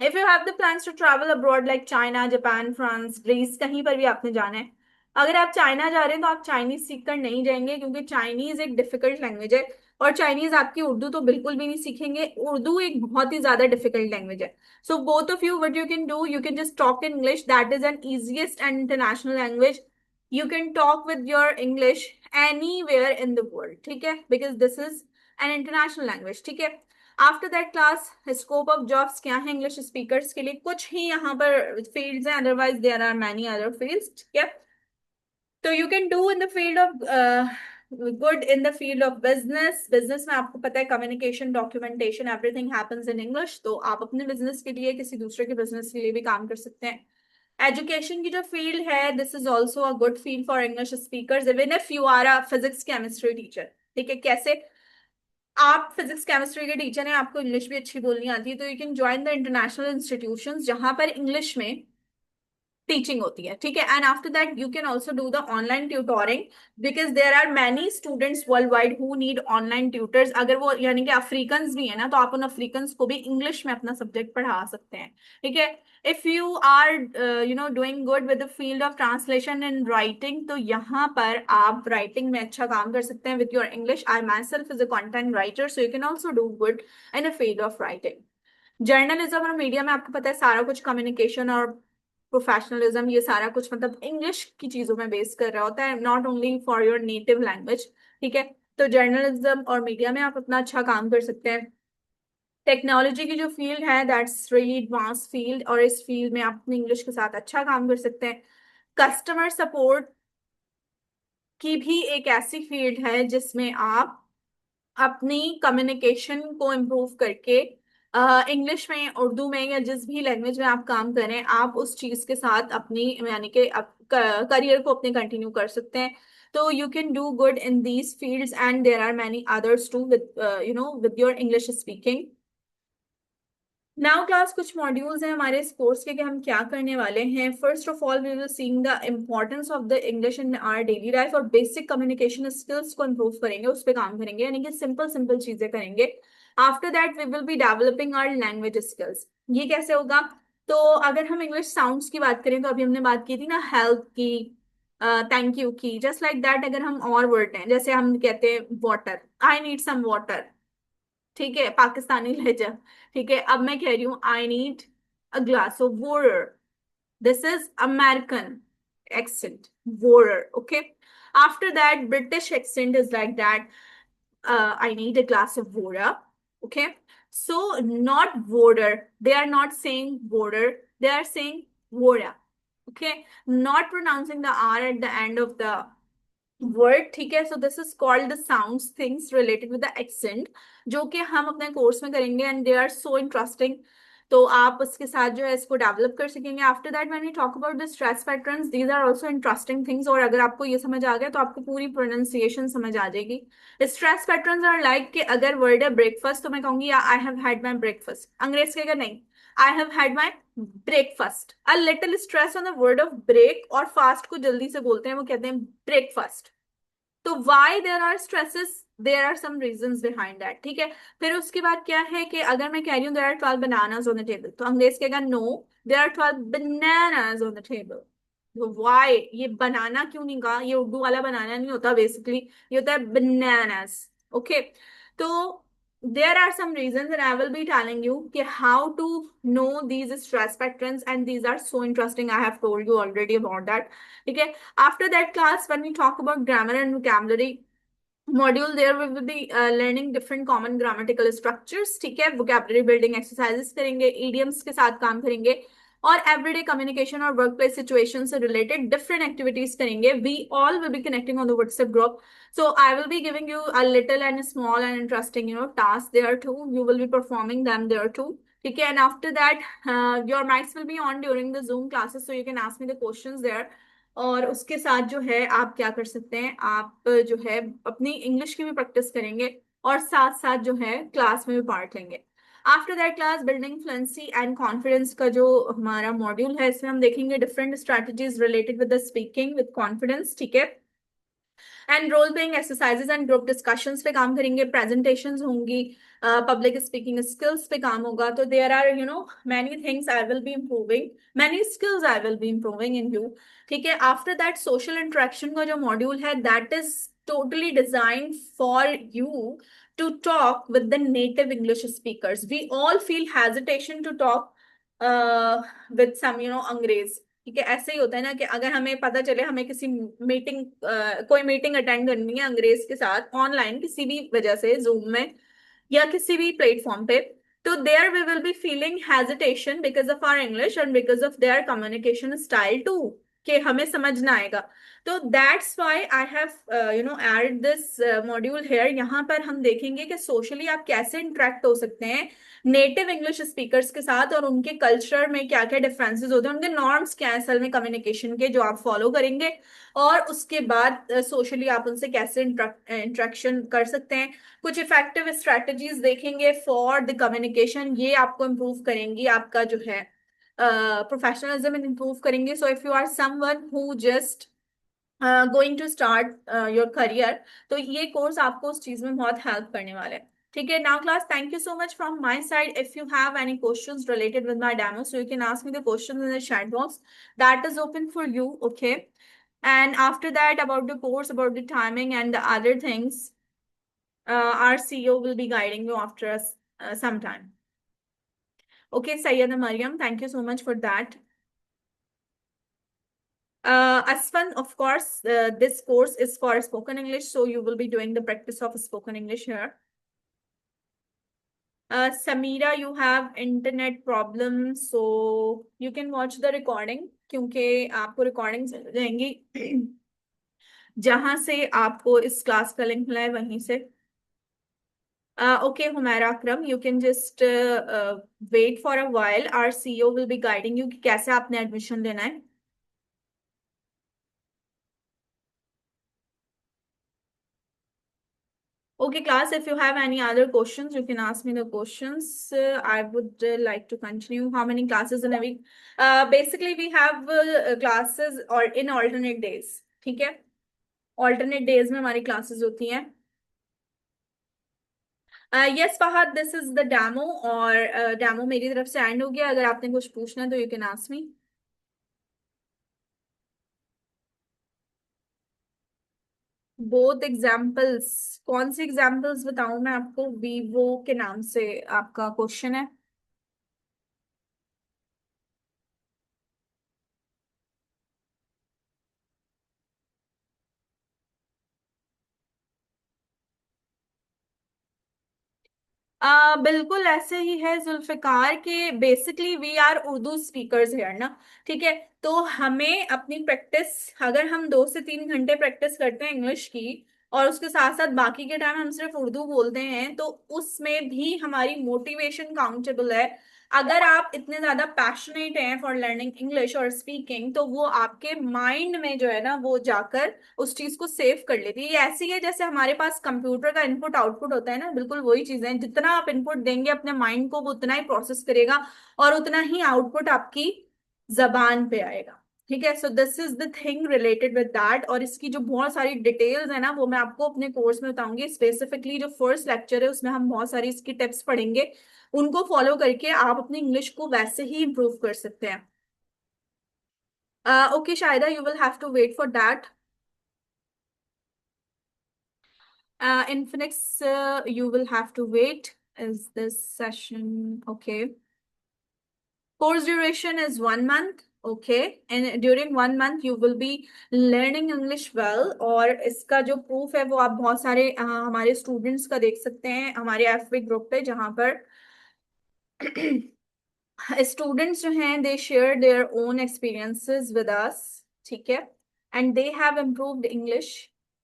If you have the plans to travel abroad like China, Japan, France, Greece, कहीं पर भी आपने जाना है। अगर आप चाइना जा रहे हैं तो आप चाइनीज सीख कर नहीं जाएंगे, क्योंकि चाइनीज एक डिफिकल्ट लैंग्वेज है, और चाइनीज आपकी उर्दू तो बिल्कुल भी नहीं सीखेंगे। उर्दू एक बहुत ही ज्यादा डिफिकल्ट लैंग्वेज है। So both of you, what you can do, you can just talk in English, that is an easiest and international language. You can talk with your English anywhere in the world, ठीक है, because this is an international language, ठीक है। After that class, scope of jobs क्या है English speakers के लिए? कुछ ही यहाँ पर फील्ड्स हैं, otherwise there are many other fields, ठीक है। तो you can do in the field of good in the field of business. Business में आपको पता है communication, documentation, everything happens in English, तो आप अपने बिजनेस के लिए, किसी दूसरे के बिजनेस के लिए भी काम कर सकते हैं। एजुकेशन की जो फील्ड है, this is also a good field for English speakers, even if you are a physics chemistry teacher, ठीक है। कैसे? आप फिजिक्स केमिस्ट्री के टीचर हैं, आपको इंग्लिश भी अच्छी बोलनी आती है, तो you can join the international institutions जहां पर इंग्लिश में टीचिंग होती है, ठीक है। And after that you can also do the online tutoring, because there are many students world wide who need online tutors. अगर वो यानी कि अफ्रीकन भी है ना, तो आप उन अफ्रीकन को भी इंग्लिश में अपना सब्जेक्ट पढ़ा सकते हैं, ठीक है। If you are doing good with the field of translation and writing, तो यहाँ पर आप राइटिंग में अच्छा काम कर सकते हैं with your English. I my self is a content writer, so you can also do good in a field of writing. Journalism और मीडिया में आपको पता है सारा कुछ कम्युनिकेशन और प्रोफेशनलिज्म, ये सारा कुछ मतलब इंग्लिश की चीजों में बेस कर रहा होता है, not only for your native language, ठीक है। तो जर्नलिज्म और मीडिया में आप अपना अच्छा काम कर सकते हैं। टेक्नोलॉजी की जो फील्ड है दैट्स रियली एडवांस फील्ड, और इस फील्ड में आप अपनी इंग्लिश के साथ अच्छा काम कर सकते हैं। कस्टमर सपोर्ट की भी एक ऐसी फील्ड है जिसमें आप अपनी कम्युनिकेशन को इम्प्रूव करके इंग्लिश में, उर्दू में, या जिस भी लैंग्वेज में आप काम करें, आप उस चीज के साथ अपनी यानी कि करियर को अपने कंटिन्यू कर सकते हैं। तो you can do good in these fields and there are many others too with with your English speaking. Now class, कुछ मॉड्यूल्स हैं हमारे इस कोर्स के कि हम क्या करने वाले हैं। First of all we will seeing the importance of the English in our daily life, और बेसिक कम्युनिकेशन स्किल्स को इम्प्रूव करेंगे, उस पर काम करेंगे, यानी कि सिंपल सिंपल चीजें करेंगे। After that we will be developing our language skills. ये कैसे होगा? तो अगर हम इंग्लिश साउंड्स की बात करें, तो अभी हमने बात की थी ना हेल्प की, थैंक यू की, जस्ट लाइक दैट अगर हम और वर्ड हैं, जैसे हम कहते हैं water, I need some water, ठीक है, पाकिस्तानी लहजा। ठीक है, अब मैं कह रही हूँ I need a glass of water, this is American accent, water, okay? After that, British accent is like that, I need a glass of water, okay? So not water, they are not saying water, they are saying water, okay? Not pronouncing the r at the end of the word, ठीक है। So this is called the sounds things related with the accent, जो कि हम अपने course में करेंगे, and they are so interesting. तो आप उसके साथ जो है इसको डेवलप कर सकेंगे। After that when we talk about the stress patterns, these are also interesting things, और अगर आपको ये समझ आ गया तो आपको पूरी प्रोनाउंसिएशन समझ आ जाएगी। स्ट्रेस पैटर्न्स आर लाइक कि अगर वर्ड है ब्रेकफास्ट, तो मैं कहूंगी I have had my breakfast. अंग्रेज कहेगा नहीं, I have had my breakfast. A little stress on the word of break, और फास्ट को जल्दी से बोलते हैं, वो कहते हैं ब्रेकफास्ट। तो why there are stresses, there are some reasons behind that, ठीक है। फिर उसके बाद क्या है कि अगर मैं कह रही हूँ there are 12 bananas on the table, तो अंग्रेज कहेगा no, there are 12 bananas on the table. तो वाई, ये बनाना क्यों नहीं कहा? ये उर्दू वाला बनाना नहीं होता, बेसिकली ये होता है बनानास, ओके। तो there are some reasons, and I will be telling you कि how to know these stress patterns, and these are so interesting. I have told you already about that. ठीक है। After that class, when we talk about grammar and vocabulary module, there we will be learning different common grammatical structures, ठीक है। vocabulary building exercises करेंगे, idioms के साथ काम करेंगे, और everyday communication और workplace situation से related different activities करेंगे। We all will be connecting on the WhatsApp group, so I will be giving you a little and small and interesting, tasks there too. You will be performing them there too, ठीक है। And after that, your mics will be on during the Zoom classes, so you can ask me the questions there. और उसके साथ जो है आप क्या कर सकते हैं, आप जो है अपनी इंग्लिश की भी प्रैक्टिस करेंगे, और साथ साथ जो है क्लास में भी पार्ट लेंगे। After that class, building fluency and confidence का जो हमारा मॉड्यूल है, इसमें हम देखेंगे different strategies related with the speaking with confidence, ठीक है। And role playing exercises and group discussions पे काम करेंगे, प्रेजेंटेशंस होंगी, पब्लिक स्पीकिंग स्किल्स पे काम होगा। तो there are many things I will be improving, many skills I will be improving in you, ठीक है। आफ्टर दैट, सोशल इंटरेक्शन का जो मॉड्यूल है, that is totally designed for you to talk with the native English speakers. We all feel hesitation to talk with some अंग्रेज, ठीक है। ऐसे ही होता है ना कि अगर हमें पता चले हमें किसी मीटिंग, कोई मीटिंग अटेंड करनी है अंग्रेज के साथ ऑनलाइन, किसी भी वजह से जूम में या किसी भी प्लेटफॉर्म पे, तो there we will be feeling hesitation because of our English and because of their communication style too, कि हमें समझ ना आएगा। तो that's why I have add this module here. यहाँ पर हम देखेंगे कि सोशली आप कैसे इंटरेक्ट हो सकते हैं नेटिव इंग्लिश स्पीकर्स के साथ, और उनके कल्चर में क्या क्या डिफरेंसेस होते हैं, उनके नॉर्म्स क्या है असल में कम्युनिकेशन के, जो आप फॉलो करेंगे। और उसके बाद सोशली आप उनसे कैसे इंटरेक्शन कर सकते हैं। कुछ इफेक्टिव स्ट्रेटजीज देखेंगे फॉर द कम्युनिकेशन, ये आपको इम्प्रूव करेंगी, आपका जो है प्रोफेशनलिज्म इम्प्रूव करेंगे। So if you are someone who just going to start your career, तो ये कोर्स आपको उस चीज में बहुत हेल्प करने वाला है, ठीक है। Now class, thank you so much from my side. If you have any questions related with my demo, so you can ask me the questions in the chat box, that is open for you, okay? And after that, about the course, about the timing and the other things, our CEO will be guiding you after us some time. Okay, Sayyada Mariam, thank you so much for that. Aswan, of course, this course is for spoken English, so you will be doing the practice of spoken English here. Samira, you have internet problem, so you can watch the recording क्योंकि आपको recording रहेंगी जहां से आपको इस class का link मिला है वहीं से. Okay, Humaira Akram, you can just wait for a while. Our CEO will be guiding you कि कैसे आपने एडमिशन लेना है. Okay, class, if you have any other questions, you can ask me the questions. I would like to continue. How many classes in a week? Basically, we have classes or in alternate days. ठीक है? Alternate days में हमारी classes होती हैं. Yes, Fahad, this is the demo और demo मेरी तरफ से end हो गया. अगर आपने कुछ पूछना है तो you can ask me. Both examples. कौन सी एग्जाम्पल्स बताऊं मैं आपको? वीवो के नाम से आपका क्वेश्चन है. बिल्कुल ऐसे ही है जुल्फिकार के. Basically we are Urdu speakers है ना. ठीक है. तो हमें अपनी प्रैक्टिस, अगर हम 2 से 3 घंटे प्रैक्टिस करते हैं इंग्लिश की और उसके साथ साथ बाकी के टाइम हम सिर्फ उर्दू बोलते हैं तो उसमें भी हमारी मोटिवेशन काउंटेबल है. अगर आप इतने ज्यादा पैशनेट हैं फॉर लर्निंग इंग्लिश और स्पीकिंग तो वो आपके माइंड में जो है ना वो जाकर उस चीज को सेव कर लेती है. ये ऐसी है जैसे हमारे पास कंप्यूटर का इनपुट आउटपुट होता है ना. बिल्कुल वही चीजें हैं. जितना आप इनपुट देंगे अपने माइंड को वो उतना ही प्रोसेस करेगा और उतना ही आउटपुट आपकी जबान पे आएगा. ठीक है. So this is the thing related with that. और इसकी जो बहुत सारी डिटेल्स है ना वो मैं आपको अपने कोर्स में बताऊंगी. स्पेसिफिकली जो फर्स्ट लेक्चर है उसमें हम बहुत सारी इसकी टिप्स पढ़ेंगे. उनको फॉलो करके आप अपनी इंग्लिश को वैसे ही इंप्रूव कर सकते हैं. Okay Shaida, you will have to wait for that. Infinix, you will have to wait. Is this session okay? Course duration is 1 month. Okay, and during 1 month you will be learning English well. और इसका जो proof है वो आप बहुत सारे हमारे students का देख सकते हैं हमारे FB ग्रुप पे जहाँ पर स्टूडेंट्स जो हैं they share their own experiences with us. ठीक है. And they have improved English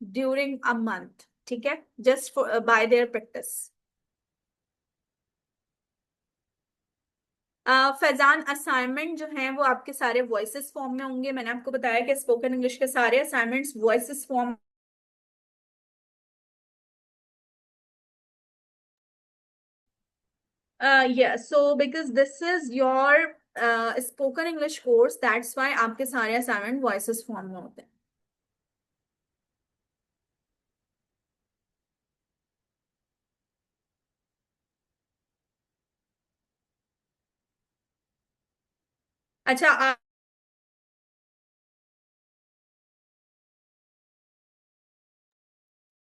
during a month. ठीक है. Just by their practice. Faizan, assignment जो हैं वो आपके सारे वॉइसेस फॉर्म में होंगे. मैंने आपको बताया कि स्पोकन इंग्लिश के सारे assignments voices form. Yeah, so because this is your spoken English course, that's why आपके सारे असाइनमेंट वॉइसेस फॉर्म में होते हैं. अच्छा.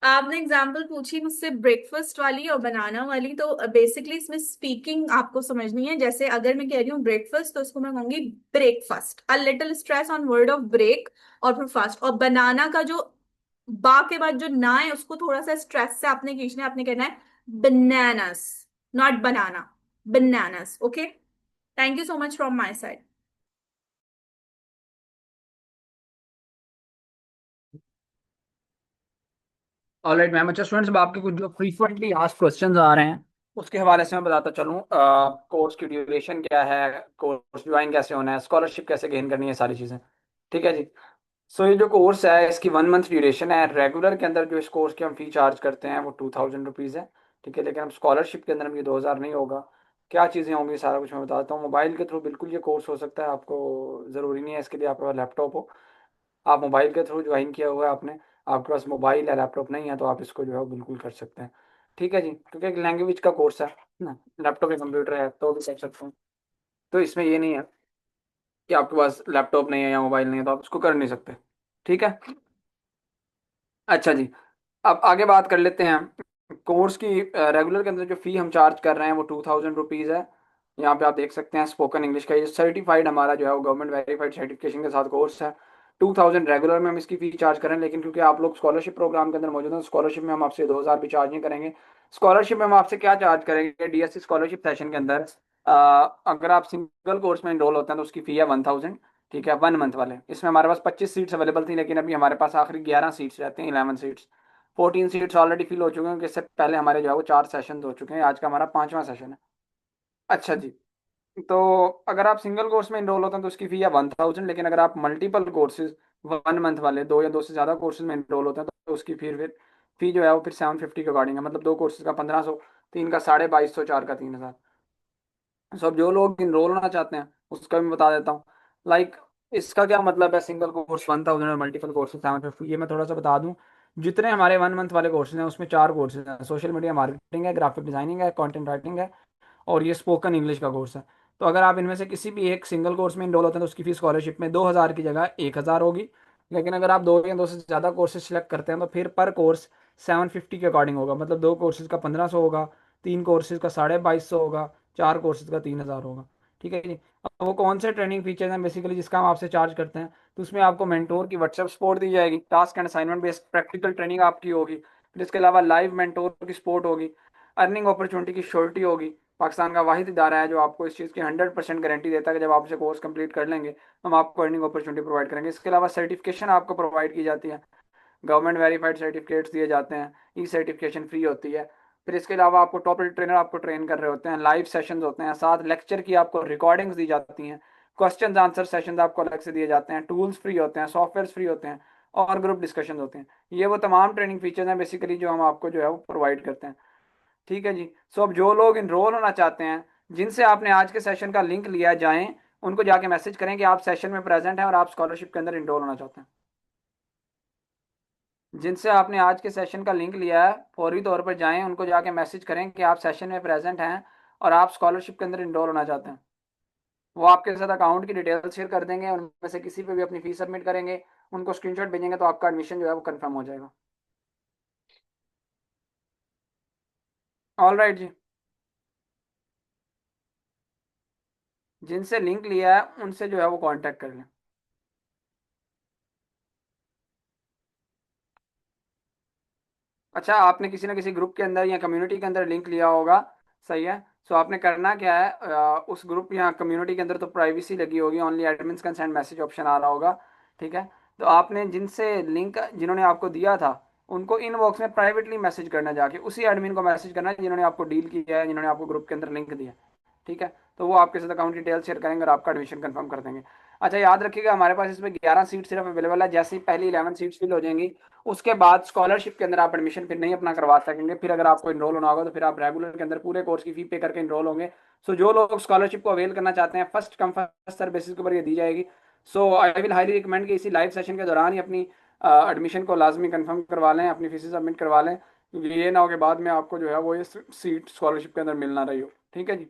आपने एग्जाम्पल पूछी मुझसे ब्रेकफास्ट वाली और बनाना वाली. तो बेसिकली इसमें स्पीकिंग आपको समझनी है. जैसे अगर मैं कह रही हूँ ब्रेकफास्ट तो उसको मैं कहूंगी breakfast. A little stress on word of break और फिर फास्ट. और बनाना का जो बा के बाद जो ना है उसको थोड़ा सा स्ट्रेस से आपने खींचना है. आपने कहना है bananas, not banana. Bananas. Okay. Thank you so much from my side. Alright ma'am. अच्छा स्टूडेंट्स, अब आपके कुछ जो फ्रीक्वेंटली आस्क्ड क्वेश्चंस आ रहे हैं उसके हवाले से मैं बताता चलूँ. कोर्स की ड्यूरेशन क्या है, कोर्स ज्वाइन कैसे होना है, स्कॉलरशिप कैसे गेन करनी है, सारी चीज़ें. ठीक है जी. सो ये जो कोर्स है इसकी 1 मंथ ड्यूरेशन है. रेगुलर के अंदर जो इस कोर्स की हम फी चार्ज करते हैं वो 2000 रुपीज़ है. ठीक है. लेकिन हम स्कॉलरशिप के अंदर हम ये 2000 नहीं होगा. क्या चीज़ें होंगी सारा कुछ मैं बताता हूँ. मोबाइल के थ्रू बिल्कुल ये कोर्स हो सकता है. आपको ज़रूरी नहीं है इसके लिए आपके पास लैपटॉप हो. आप मोबाइल के थ्रू ज्वाइन किया हुआ है आपने, आपके पास मोबाइल या लैपटॉप नहीं है तो आप इसको जो है वो बिल्कुल कर सकते हैं. ठीक है जी. क्योंकि एक लैंग्वेज का कोर्स है ना, लैपटॉप या कंप्यूटर है तो भी कर सकते हैं. तो इसमें ये नहीं है कि आपके पास लैपटॉप नहीं है या मोबाइल नहीं है तो आप इसको कर नहीं सकते. ठीक है. अच्छा जी. अब आगे बात कर लेते हैं कोर्स की. रेगुलर के अंदर जो फ़ी हम चार्ज कर रहे हैं वो 2000 रुपीज़ है. यहाँ पे आप देख सकते हैं स्पोकन इंग्लिश का ये सर्टिफाइड हमारा जो है वो गवर्नमेंट वेरीफाइड सर्टिफिकेशन के साथ कोर्स है. 2000 रेगुलर में हम इसकी फी चार्ज करें, लेकिन क्योंकि आप लोग स्कॉलरशिप प्रोग्राम के अंदर मौजूद हैं, स्कॉलरशिप में हम आपसे 2000 भी चार्ज नहीं करेंगे। स्कॉलरशिप में हम आपसे क्या चार्ज करेंगे, डीएससी स्कॉलरशिप सेशन के अंदर अगर आप सिंगल कोर्स में इनरोल होते हैं तो उसकी फी है 1000। ठीक है, 1 मंथ वाले, इसमें हमारे पास 25 सीट्स अवेलेबल थी, लेकिन अभी हमारे पास आखिरी 11 सीट्स रहते हैं, 11 सीट्स। 14 सीट्स ऑलरेडी फिल हो चुके हैं, क्योंकि इससे पहले हमारे जो है वो 4 सेशन हो चुके हैं, आज का हमारा 5वां सेशन है। अच्छा जी। तो अगर आप सिंगल कोर्स में इनरोल होते हैं तो उसकी फी है 1000, लेकिन अगर आप मल्टीपल कोर्सेज 1 मंथ वाले, दो या दो से ज़्यादा कोर्सेज में इनरोल होते हैं तो उसकी फिर फी जो है वो फिर 750 के अकॉर्डिंग है, मतलब दो कोर्सेज का 1500, तीन का 2250, चार का 3000। सो अब जो लोग इनरोल होना चाहते हैं उसका भी मैं बता देता हूँ। लाइक इसका क्या मतलब है, सिंगल कोर्स 1000 और मल्टीपल कोर्सेज 750, ये मैं थोड़ा सा बता दूँ। जितने हमारे 1 मंथ वाले कोर्सेज हैं उसमें 4 कोर्सेज हैं, सोशल मीडिया मार्केटिंग है, ग्राफिक डिजाइनिंग है, कंटेंट राइटिंग है, और ये स्पोकन इंग्लिश का कोर्स है। तो अगर आप इनमें से किसी भी एक सिंगल कोर्स में इनरोल होते हैं तो उसकी फीस स्कॉलरशिप में 2000 की जगह 1000 होगी। लेकिन अगर आप दो या दो से ज़्यादा कोर्सेज सेलेक्ट करते हैं तो फिर पर कोर्स 750 के अकॉर्डिंग होगा, मतलब दो कोर्सेज का 1500 होगा, तीन कोर्सेज का 2250 होगा, चार कोर्सेज का 3000 होगा। ठीक है जी। अब वो कौन से ट्रेनिंग फीचर्स हैं बेसिकली जिसका हम आपसे चार्ज करते हैं, तो उसमें आपको मेंटोर की व्हाट्सएप सपोर्ट दी जाएगी, task and assignment based practical training आपकी होगी, फिर इसके अलावा लाइव मेंटोर की सपोर्ट होगी, अर्निंग अपॉर्चुनिटी की श्योरिटी होगी। पाकिस्तान का वाहिद इदारा है जो आपको इस चीज़ की 100% गारंटी देता है कि जब आप इसे कोर्स कंप्लीट कर लेंगे हम आपको अर्निंग अपॉर्चुनिटी प्रोवाइड करेंगे। इसके अलावा सर्टिफिकेशन आपको प्रोवाइड की जाती है, गवर्नमेंट वेरीफाइड सर्टिफिकेट्स दिए जाते हैं, ई सर्टिफिकेशन फ्री होती है। फिर इसके अलावा आपको टॉप ट्रेनर आपको ट्रेन कर रहे होते हैं, लाइव सेशंस होते हैं, साथ लेक्चर की आपको रिकॉर्डिंग्स दी जाती हैं, क्वेश्चन आंसर सेशंस आपको अलग से दिए जाते हैं, टूल्स फ्री होते हैं, सॉफ्टवेयर फ्री होते हैं, और ग्रुप डिस्कशन होते हैं। ये वो तमाम ट्रेनिंग फीचर्स हैं बेसिकली जो हम आपको जो है वो प्रोवाइड करते हैं। ठीक है जी। सो अब जो लोग इनरोल होना चाहते हैं, जिनसे आपने आज के सेशन का लिंक लिया, जाएं उनको जाके मैसेज करें कि आप सेशन में प्रेजेंट हैं और आप स्कॉलरशिप के अंदर इनरोल होना चाहते हैं। जिनसे आपने आज के सेशन का लिंक लिया है फौरी तौर पर जाएं, उनको जाके मैसेज करें कि आप सेशन में प्रेजेंट हैं और आप स्कॉलरशिप के अंदर इनरोल होना चाहते हैं। वो आपके साथ अकाउंट की डिटेल शेयर कर देंगे, उनमें से किसी पे भी अपनी फीस सबमिट करेंगे, उनको स्क्रीनशॉट भेजेंगे तो आपका एडमिशन जो है वो कंफर्म हो जाएगा। ऑल राइट जी। जिनसे लिंक लिया है उनसे जो है वो कांटेक्ट कर लें। अच्छा, आपने किसी ना किसी ग्रुप के अंदर या कम्युनिटी के अंदर लिंक लिया होगा, सही है। सो आपने करना क्या है, उस ग्रुप या कम्युनिटी के अंदर तो प्राइवेसी लगी होगी, only admins consent message option आ रहा होगा। ठीक है। तो आपने जिनसे लिंक जिन्होंने आपको दिया था उनको इनबॉक्स में प्राइवेटली मैसेज करना, जाके उसी एडमिन को मैसेज करना जिन्होंने आपको डील किया है, जिन्होंने आपको ग्रुप के अंदर लिंक दिया। ठीक है। तो वो आपके साथ अकाउंट डिटेल शेयर करेंगे और आपका एडमिशन कंफर्म कर देंगे। अच्छा, याद रखिएगा हमारे पास इसमें 11 सीट सिर्फ अवेलेबल है, जैसे ही पहली 11 सीट्स फिल हो जाएंगी उसके बाद स्कॉलरशिप के अंदर आप एडमिशन फिर नहीं अपना करवा सकेंगे। फिर अगर आपको इनरोल होना होगा तो फिर आप रेगुलर के अंदर पूरे कोर्स की फी पे करके इनरोल होंगे। सो जो लोग स्कॉलरशिप को अवेल करना चाहते हैं, first come first serve basis के ऊपर ये दी जाएगी। So I will highly recommend कि इसी लाइव सेशन के दौरान ही अपनी एडमिशन को लाजमी कंफर्म करवा लें, अपनी फीस सबमिट करवा लें, क्योंकि ये ना हो कि बाद में आपको जो है वो ये सीट स्कॉलरशिप के अंदर मिल ना रही हो। ठीक है जी।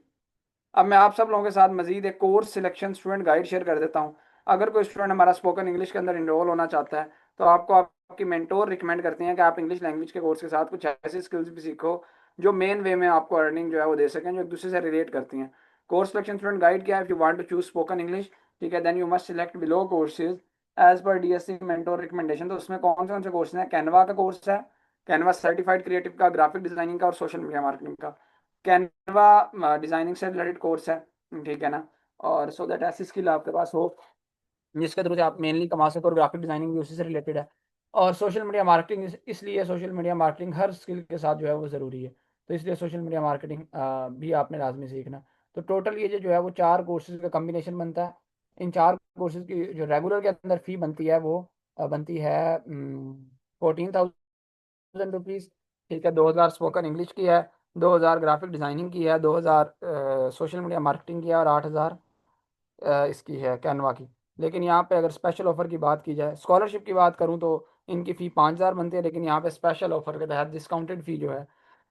अब मैं आप सब लोगों के साथ मजीद एक course selection student guide share कर देता हूँ। अगर कोई स्टूडेंट हमारा स्पोकन इंग्लिश के अंदर इनरोल होना चाहता है तो आपको आपकी मेंटोर रिकमेंड करते हैं कि आप इंग्लिश लैंग्वेज के कोर्स के साथ कुछ ऐसी स्किल्स भी सीखो जो मेन वे में आपको अर्निंग जो है वो दे सकें, जो एक दूसरे से रिलेट करती हैं। कोर्स सिलेक्शन स्टूडेंट गाइड क्या है, if you want to choose spoken English, ठीक है, then you must select below courses as per DSC mentor recommendation. तो उसमें कौन से कोर्स हैं, कैनवा का कोर्स है, कैनवा सर्टिफाइड क्रिएटिव का, ग्राफिक डिजाइनिंग का और सोशल मीडिया मार्केटिंग का। कैनवा डिजाइनिंग से रिलेटेड कोर्स है, ठीक है ना। और सो दैट ऐसी स्किल आपके पास हो जिसके थ्रू से आप मेनली कमा सको, और ग्राफिक डिजाइनिंग भी उसी से रिलेटेड है। और सोशल मीडिया मार्केटिंग इसलिए सोशल मीडिया मार्केटिंग हर स्किल के साथ जो है वो ज़रूरी है, तो इसलिए सोशल मीडिया मार्केटिंग भी आपने लाजमी सीखना। तो टोटल ये जो है वो चार कोर्सेज का कम्बिनेशन बनता है। इन चार कोर्सेज की जो रेगुलर के अंदर फ़ी बनती है वो बनती है 14,000 रुपीज़। ठीक है, 2000 स्पोकन इंग्लिश की है, 2000 ग्राफिक डिज़ाइनिंग की है, 2000 सोशल मीडिया मार्केटिंग की है, और 8000 इसकी है कैनवा की। लेकिन यहाँ पे अगर स्पेशल ऑफर की बात की जाए, स्कॉलरशिप की बात करूँ तो इनकी फ़ी 5000 बनती है, लेकिन यहाँ पे स्पेशल ऑफर के तहत डिस्काउंटेड फ़ी जो है,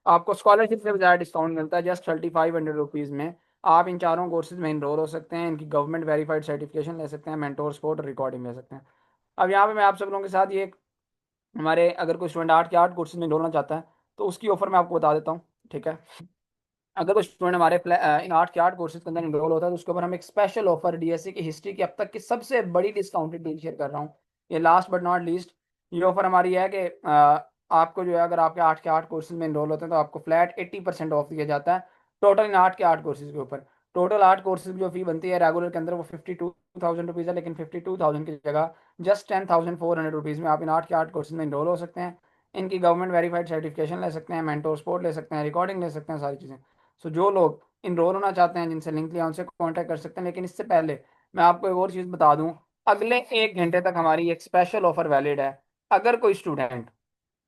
आपको स्कॉलरशिप से ज़्यादा डिस्काउंट मिलता है, जस्ट 3500 रुपीज़ में आप इन चारों कोर्सेज में इनरोल हो सकते हैं, इनकी गवर्नमेंट वेरीफाइड सर्टिफिकेशन ले सकते हैं, मेंटोर सपोर्ट और रिकॉर्डिंग ले सकते हैं। अब यहाँ पे मैं आप सब लोगों के साथ ये हमारे अगर कोई स्टूडेंट 8 के 8 कोर्सेज में इनरोल होना चाहता है तो उसकी ऑफर मैं आपको बता देता हूँ। ठीक है। अगर कोई स्टूडेंट हमारे इन 8 के 8 कोर्सेज के अंदर इनरोल होता है तो उसके ऊपर हम एक स्पेशल ऑफर डीएससी की हिस्ट्री की अब तक की सबसे बड़ी डिस्काउंटेड डील शेयर कर रहा हूँ। ये लास्ट बट नॉट लीस्ट ये ऑफर हमारी है कि आपको जो है अगर आपके 8 के 8 कोर्सेज में इनरोल होते हैं तो आपको फ्लैट 80% ऑफ दिया जाता है टोटल इन 8 के 8 कोर्सेज के ऊपर। टोटल 8 कोर्सेज जो फी बनती है रेगुलर के अंदर वो 52,000 रुपीज़ है, लेकिन 52,000 की जगह जस्ट 10,400 रुपीज़ में आप इन 8 के 8 कोर्सेज में इनरोल हो सकते हैं। इनकी गवर्नमेंट वेरीफाइड सर्टिफिकेशन ले सकते हैं, मेंटोर सपोर्ट ले सकते हैं, रिकॉर्डिंग ले सकते हैं, सारी चीज़ें। सो जो लोग इनरोल होना चाहते हैं जिनसे लिंक लिया उनसे कॉन्टैक्ट कर सकते हैं। लेकिन इससे पहले मैं आपको एक और चीज़ बता दूं, अगले 1 घंटे तक हमारी एक स्पेशल ऑफर वैलिड है। अगर कोई स्टूडेंट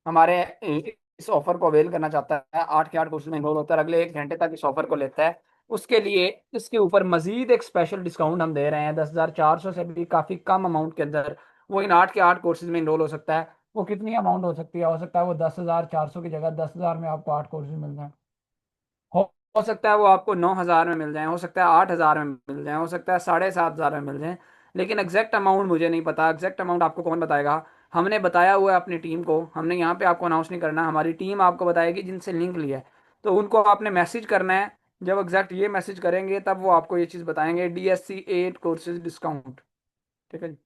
हमारे इस ऑफर को अवेल करना चाहता है, 8 के 8 कोर्सेज में इनरोल होता है, अगले 1 घंटे तक इस ऑफर को लेता है, उसके लिए इसके ऊपर मजीद एक स्पेशल डिस्काउंट हम दे रहे हैं 10,400 से भी काफ़ी कम अमाउंट के अंदर वो इन 8 के 8 कोर्सेज में इनरोल हो सकता है। वो कितनी अमाउंट हो सकती है? हो सकता है वो 10,400 की जगह 10,000 में आपको 8 कोर्सेज मिल जाए। हो सकता है वो आपको 9,000 में मिल जाए, हो सकता है 8,000 में मिल जाए, हो सकता है 7,500 में मिल जाए। लेकिन एग्जैक्ट अमाउंट मुझे नहीं पता। एग्जैक्ट अमाउंट आपको कौन बताएगा? हमने बताया हुआ है अपनी टीम को, हमने यहाँ पे आपको अनाउंस नहीं करना, हमारी टीम आपको बताएगी जिनसे लिंक लिया है। तो उनको आपने मैसेज करना है। जब एग्जैक्ट ये मैसेज करेंगे तब वो आपको ये चीज़ बताएंगे, DSC 8 कोर्सेज डिस्काउंट। ठीक है जी।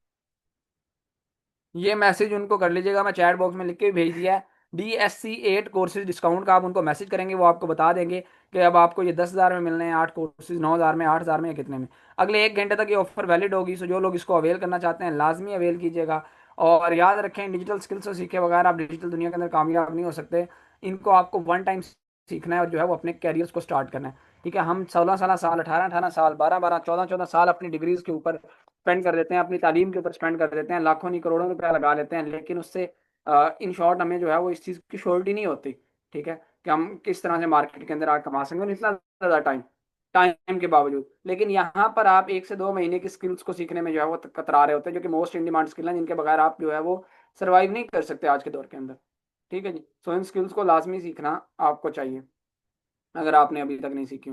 ये मैसेज उनको कर लीजिएगा, मैं चैट बॉक्स में लिख के भी भेज दिया है। DSC 8 कोर्सेज डिस्काउंट का आप उनको मैसेज करेंगे, वो आपको बता देंगे कि अब आपको ये 10,000 में मिलने हैं 8 कोर्सेज, 9,000 में, 8,000 में, या कितने में। अगले 1 घंटे तक ये ऑफर वैलिड होगी। सो जो लोग इसको अवेल करना चाहते हैं लाजमी अवेल कीजिएगा। और याद रखें, डिजिटल स्किल्स को सीखे बगैर आप डिजिटल दुनिया के अंदर कामयाब नहीं हो सकते। इनको आपको वन टाइम सीखना है और जो है वो अपने कैरियर्स को स्टार्ट करना है। ठीक है, हम 16-16 साल, 18-18 साल, 12-12, 14-14 साल अपनी डिग्रीज के ऊपर स्पेंड कर देते हैं, अपनी तालीम के ऊपर स्पेंड कर देते हैं, लाखों नहीं करोड़ों रुपया लगा लेते हैं, लेकिन उससे इन शॉर्ट हमें जो है वो इस चीज़ की श्योरिटी नहीं होती। ठीक है, कि हम किस तरह से मार्केट के अंदर आग कमा सकेंगे, और इतना ज़्यादा टाइम के बावजूद। लेकिन यहाँ पर आप 1 से 2 महीने की स्किल्स को सीखने में जो है वो कतरा रहे होते हैं, जो कि मोस्ट इन डिमांड स्किल हैं, जिनके बगैर आप जो है वो सर्वाइव नहीं कर सकते आज के दौर के अंदर। ठीक है जी। सो इन स्किल्स को लाजमी सीखना आपको चाहिए अगर आपने अभी तक नहीं सीखी।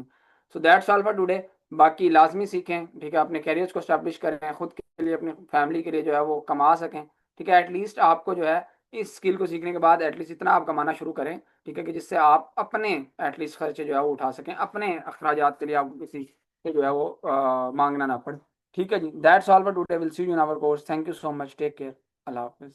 So that's all for today. बाकी लाजमी सीखें। ठीक है, अपने कैरियर्स को स्टैब्लिश करें, खुद के लिए, अपनी फैमिली के लिए जो है वो कमा सकें। ठीक है, एटलीस्ट आपको जो है इस स्किल को सीखने के बाद एटलीस्ट इतना आप कमाना शुरू करें, ठीक है, कि जिससे आप अपने एटलीस्ट खर्चे जो है वो उठा सकें, अपने अखराजात के लिए आपको किसी से जो है वो मांगना ना पड़े। ठीक है जी, that's all for today. Will see you in our course. Thank you so much, take care, अल्लाह हाफिज़।